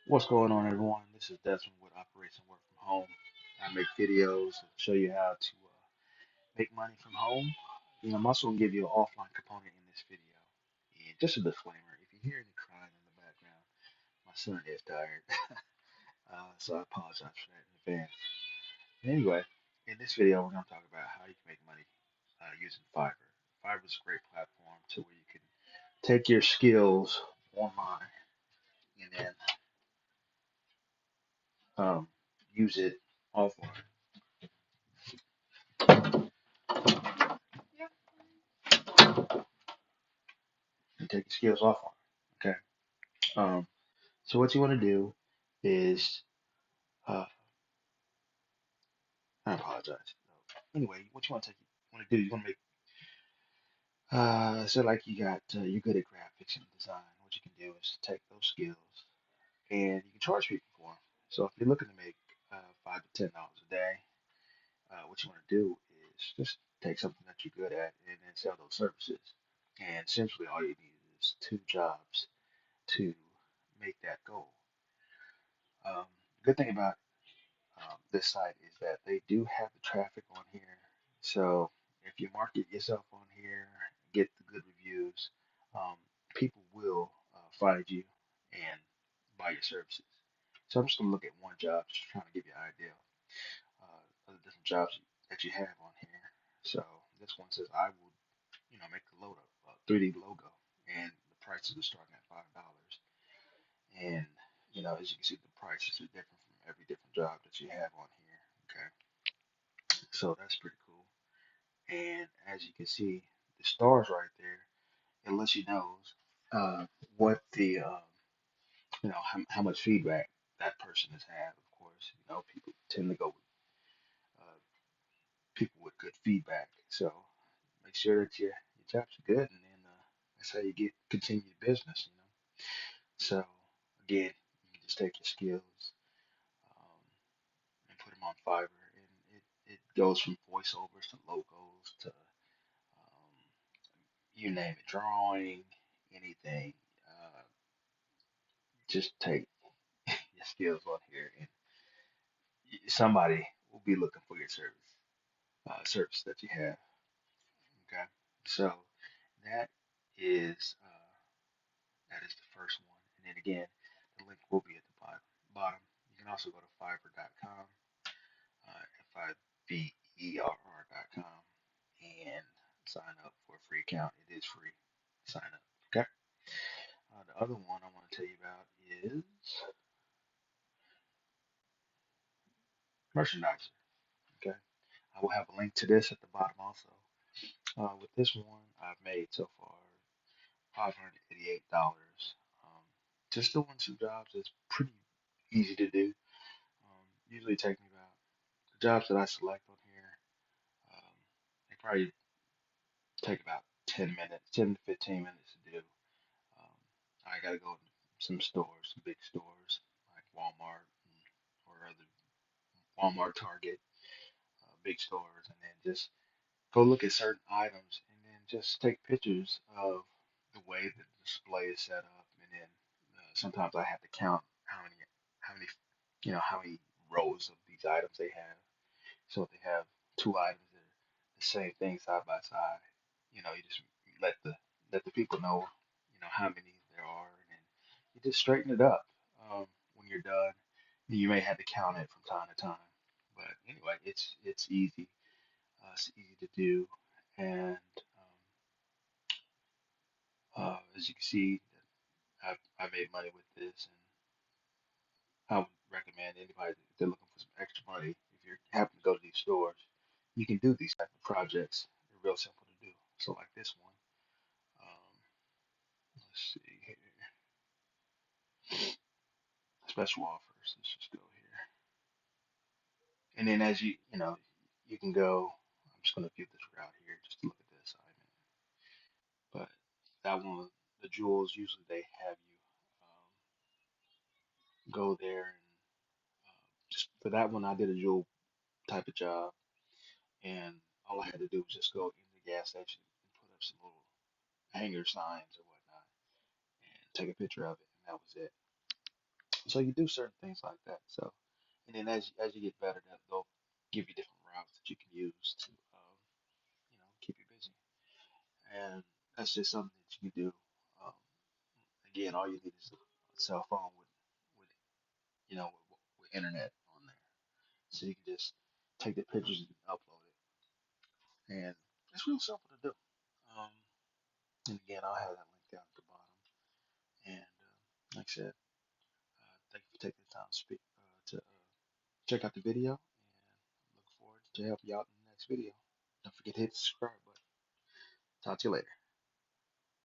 What's going on, everyone? This is Desmond with Operation Work from Home. I make videos and show you how to make money from home. I'm also going to give you an offline component in this video. And just a disclaimer, if you hear any crying in the background, my son is tired, so I apologize for that in advance. Anyway, in this video, we're going to talk about how you can make money using Fiverr. Fiverr is a great platform to where you can take your skills online and then use it offline. And take your skills offline. Okay. Um, so what you want to do is, I apologize. Anyway, what you want to do, you want to make, so like you're good at graphics and design. What you can do is take those skills and you can charge people for them. So if you're looking to make $5 to $10 a day, what you want to do is just take something that you're good at and then sell those services. And essentially, all you need is two jobs to make that goal. Good thing about this site is that they do have the traffic on here. So if you market yourself on here, get the good reviews, um, people will find you and buy your services. So I'm just gonna look at one job, just trying to give you an idea of the different jobs that you have on here. So this one says I will, make the logo, 3D logo, and the prices are starting at $5. And as you can see, the prices are different from every different job that you have on here. Okay, so that's pretty cool. And as you can see, the stars right there, it lets you know uh, what the how much feedback that person has had. Of course, people tend to go with people with good feedback. So make sure that your jobs are good, and then that's how you get continued business. So again, you can just take your skills um, and put them on Fiverr, and it goes from voiceovers to logos to you name it, drawing, anything. Uh, just take your skills on here, and somebody will be looking for your service that you have. Okay, so that is uh, that is the first one, and then again, the link will be at the bottom. You can also go to Fiverr.com, Fiverr.com, and sign up for a free account. It is free. Sign up. Okay. The other one I want to tell you about is merchandiser. Okay. I will have a link to this at the bottom also. With this one, I've made so far $588. Just doing some jobs is pretty easy to do. Usually take me about the jobs that I select on here. Um, they probably take about 10 minutes, 10 to 15 minutes to do. I gotta go to some stores, some big stores like Walmart or other Walmart, Target, big stores, and then just go look at certain items and then just take pictures of the way that the display is set up. And then sometimes I have to count how many, how many rows of these items they have. So if they have two items that are the same thing side by side, you just let the let the people know, how many there are, and then you just straighten it up. When you're done, you may have to count it from time to time. But anyway, it's easy. It's easy to do, and as you can see, I made money with this, and I would recommend anybody if they're looking for some extra money. If you happen to go to these stores, you can do these type of projects. They're real simple to do. So like this one, um, let's see here, special offers. Let's just go here, and then as you can go. I'm just gonna give this route here just to look at the assignment. But that one, the jewels usually they have you go there and just for that one, I did a dual type of job, and all I had to do was just go in the gas station and put up some little hanger signs or whatnot, and take a picture of it, and that was it. So you do certain things like that. So, and then as you get better, that they'll give you different routes that you can use to keep you busy. And that's just something that you can do. Um, Again, all you need is a cell phone with with internet on there, so you can just take the pictures and upload it, and it's real simple to do. Um, and again, I'll have that link down at the bottom. And like I said, thank you for taking the time to speak to check out the video, and look forward to help you out in the next video. Don't forget to hit the subscribe button. Talk to you later.